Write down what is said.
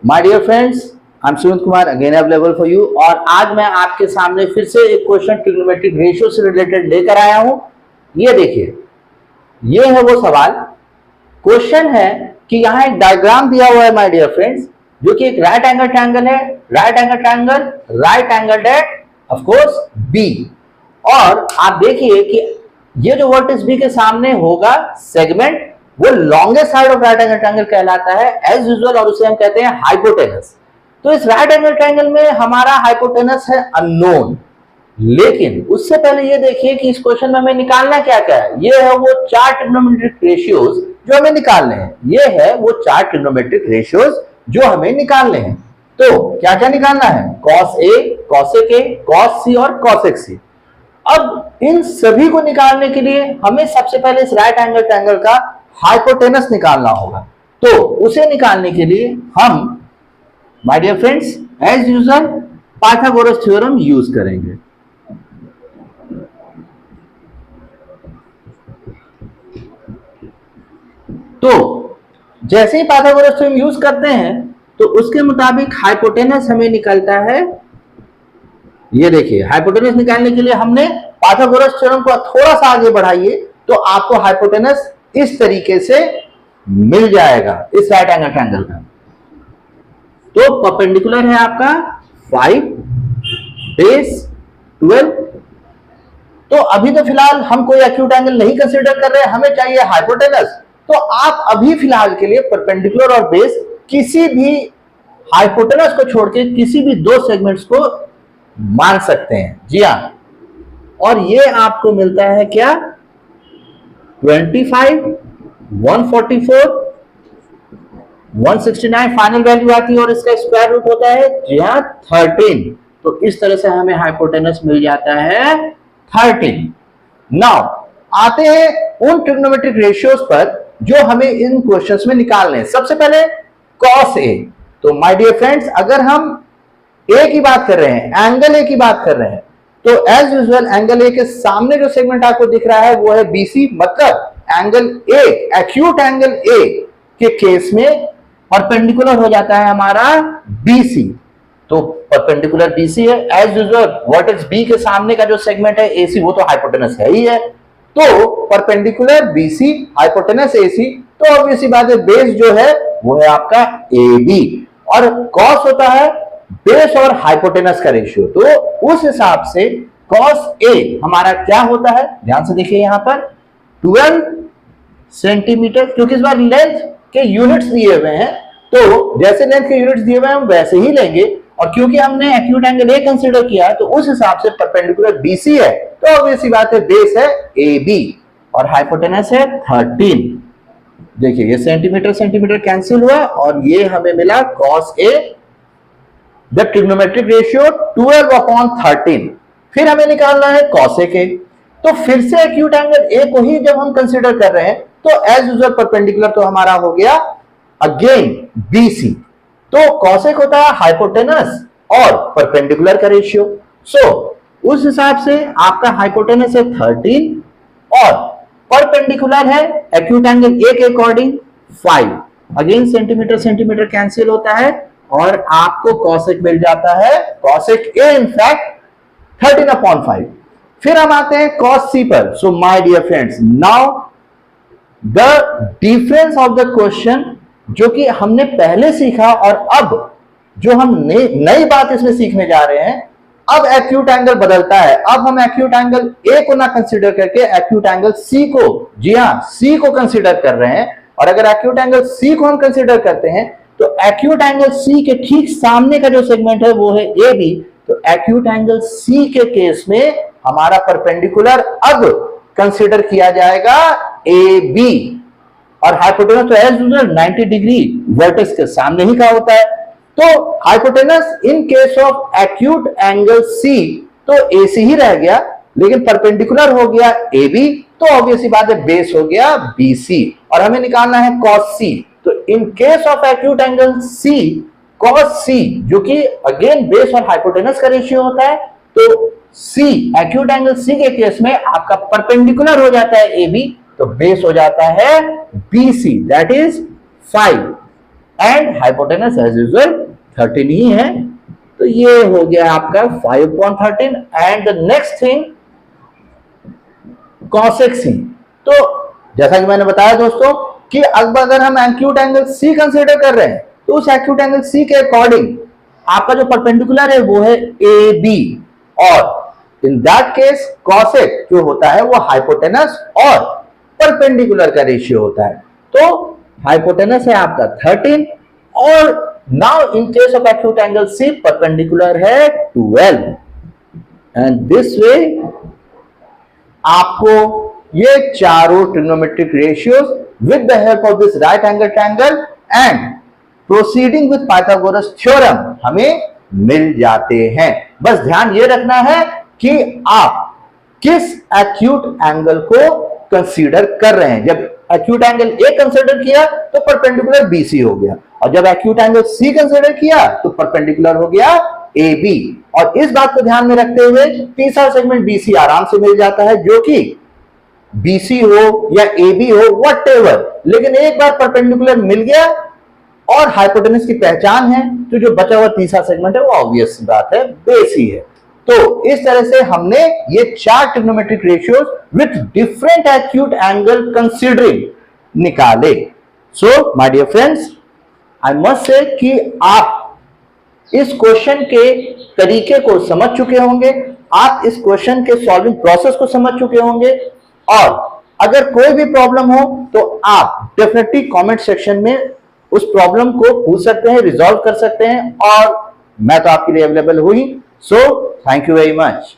My dear friends, I am Sumit Kumar again available for you. और आज मैं आपके सामने फिर से एक क्वेश्चन ट्रिग्नोमेट्रिक रेशियो से रिलेटेड लेकर आया हूं। ये देखिए, ये है वो सवाल। क्वेश्चन है कि यहाँ एक डायग्राम दिया हुआ है माय डियर फ्रेंड्स, जो कि एक राइट एंगल ट्रायंगल है। Right angle triangle, right angle at of course B. और आप देखिए कि ये जो वर्टेक्स बी के सामने होगा सेगमेंट, वो longest side of right angle triangle कहलाता है एज यूजुअल, और उसे हम कहते हैं हाइपोटेनस। तो इस राइट एंगल ट्रायंगल में हमारा हाइपोटेनस है अननोन। लेकिन उससे पहले ये देखिए कि इस क्वेश्चन में हमें निकालना क्या क्या है। ये है वो चार ट्रिग्नोमेट्रिक रेशियोज जो हमें निकालने हैं। ये है वो चार ट्रिग्नोमेट्रिक रेशियोज जो हमें निकालने हैं। तो क्या क्या निकालना है? Cos A, cosec A, cos C और कॉसेक सी। अब इन सभी को निकालने के लिए हमें सबसे पहले इस राइट एंगल ट्रायंगल का हाइपोटेनस निकालना होगा। तो उसे निकालने के लिए हम my dear friends as usual Pythagoras theorem use करेंगे। तो जैसे ही पाइथागोरस थ्योरम यूज करते हैं तो उसके मुताबिक हाइपोटेनस हमें निकलता है। ये देखिए, हाइपोटेनस निकालने के लिए हमने पाइथागोरस थ्योरम को थोड़ा सा आगे बढ़ाइए तो आपको हाइपोटेनस इस तरीके से मिल जाएगा इस राइट एंगल ट्रायंगल का। तो परपेंडिकुलर है आपका 5, बेस 12। तो अभी तो फिलहाल हम कोई एक्यूट एंगल नहीं कंसीडर कर रहे हैं, हमें चाहिए हाइपोटेनस। तो आप अभी फिलहाल के लिए परपेंडिकुलर और बेस किसी भी हाइपोटेनस को छोड़ के किसी भी दो सेगमेंट्स को मान सकते हैं। जी हाँ, और ये आपको मिलता है क्या? 25, 144, 169 फाइनल वैल्यू आती है और इसका स्क्वायर रूट होता है जी हाँ 13। तो इस तरह से हमें हाइपोटेनस मिल जाता है 13। नाउ आते हैं उन ट्रिग्नोमेट्रिक रेशियोज पर जो हमें इन क्वेश्चंस में निकालने हैं। सबसे पहले कॉस ए। तो माय डियर फ्रेंड्स, अगर हम ए की बात कर रहे हैं, एंगल ए की बात कर रहे हैं, तो एज यूजुअल एंगल ए के सामने जो सेगमेंट आपको दिख रहा है वो है बीसी। मतलब angle A, acute angle A के केस में परपेंडिकुलर हो जाता है हमारा बीसी। तो परपेंडिकुलर बीसी है। एज यूजुअल वर्टेक्स बी के सामने का जो सेगमेंट है एसी, वो तो हाइपोटेनस है ही है। तो परपेंडिकुलर बीसी, हाइपोटेनस एसी। तो ऑब्वियसली बात है, बेस जो है वो है आपका ए बी, और कॉस होता है बेस और हाइपोटेनस का रेशियो। तो उस हिसाब से कॉस ए हमारा क्या होता है, ध्यान से देखिए यहां पर 12 सेंटीमीटर, क्योंकि इस बार लेंथ के यूनिट्स दिए हुए हैं। तो जैसे लेंथ के यूनिट्स दिए हुए हैं हम वैसे ही लेंगे, और क्योंकि हमने एक्यूट एंगल ए कंसीडर किया तो उस हिसाब से परपेंडिकुलर बीसी है, तो ऑब्वियसली बात है बेस है ए बी और हाइपोटेनस है 13। देखिए ये सेंटीमीटर सेंटीमीटर कैंसिल हुआ और ये हमें मिला cos A, the trigonometric ratio 12/13। फिर हमें निकालना है कॉसेक ए। तो फिर से एक्यूट एंगल ए को ही जब हम कंसीडर कर रहे हैं तो एज यूजुअल परपेंडिकुलर तो हमारा हो गया अगेन बीसी। तो कॉसेक होता है हाइपोटेनस और परपेंडिकुलर का रेशियो। सो उस हिसाब से आपका हाइपोटेनस है 13 और परपेंडिकुलर है एक्यूट एंगल ए के according 5। Again centimetre centimetre cancel होता है और आपको कॉसेक मिल जाता है, कॉसेक ए इनफैक्ट 13/5। फिर हम आते हैं कॉस सी पर। So my dear friends, now the difference of the question जो कि हमने पहले सीखा और अब जो हम नई बात इसमें सीखने जा रहे हैं, अब एक्यूट एंगल बदलता है। अब हम एक्यूट एंगल ए को ना कंसीडर करके एक्यूट एंगल सी को, जी हां सी को कंसीडर कर रहे हैं। और अगर एक्यूट एंगल सी को हम कंसीडर करते हैं तो एक्यूट एंगल सी के ठीक सामने का जो सेगमेंट है वो है ए बी। तो एक्यूट एंगल सी के केस में हमारा परपेंडिकुलर अब कंसीडर किया जाएगा ए बी, और हाइपोटेनस तो एज यूजुअल 90 डिग्री वर्टेक्स के सामने ही का होता है। तो hypotenuse in case of acute angle C तो एसी ही रह गया, लेकिन परपेंडिकुलर हो गया ए बी। तो ऑब्वियसली बात है बेस हो गया बीसी, और हमें निकालना है कॉस सी। तो in case of acute angle C, cos C जो कि अगेन बेस और हाइपोटेनस का रेशियो होता है, तो सी एक्यूट एंगल सी के केस में आपका परपेंडिकुलर हो जाता है ए बी, तो बेस हो जाता है BC, that is 5। And hypotenuse as usual 13 ही है। तो ये हो गया आपका 5/13। And the next thing cosec c। तो जैसा कि मैंने बताया दोस्तों कि अब अगर हम एक्यूट एंगल C कंसीडर कर रहे हैं तो उस एक्यूट एंगल C के अकॉर्डिंग आपका जो परपेंडिकुलर है वो है AB, और इन दैट केस cosec जो होता है वो हाइपोटेनस और परपेंडिकुलर का रेशियो होता है। तो हाइपोटेनस है आपका 13 और now in case of acute angle C perpendicular है 12। एंड दिस वे आपको ये चारों trigonometric ratios with the help of this right angle triangle and proceeding with Pythagoras theorem हमें मिल जाते हैं। बस ध्यान ये रखना है कि आप किस एक्यूट एंगल को कंसीडर कर रहे हैं। जब एक्यूट एंगल A कंसीडर किया तो परपेंडिकुलर BC हो गया, और जब एक्यूट एंगल C कंसीडर किया तो परपेंडिकुलर हो गया AB। और इस बात को ध्यान में रखते हुए तीसरा सेगमेंट BC आराम से मिल जाता है, जो कि BC हो या AB हो व्हाटएवर, लेकिन एक बार परपेंडिकुलर मिल गया और हाइपोटेनस की पहचान है तो जो बचा हुआ तीसरा सेगमेंट है वो ऑब्वियस बात है बेस ही है। तो इस तरह से हमने ये चार trigonometric ratios with different acute angle considering निकाले। So my dear friends, I must say कि आप इस क्वेश्चन के तरीके को समझ चुके होंगे, आप इस क्वेश्चन के सॉल्विंग प्रोसेस को समझ चुके होंगे, और अगर कोई भी प्रॉब्लम हो तो आप डेफिनेटली कमेंट सेक्शन में उस प्रॉब्लम को पूछ सकते हैं, रिजॉल्व कर सकते हैं, और मैं तो आपके लिए अवेलेबल हुई। So thank you very much.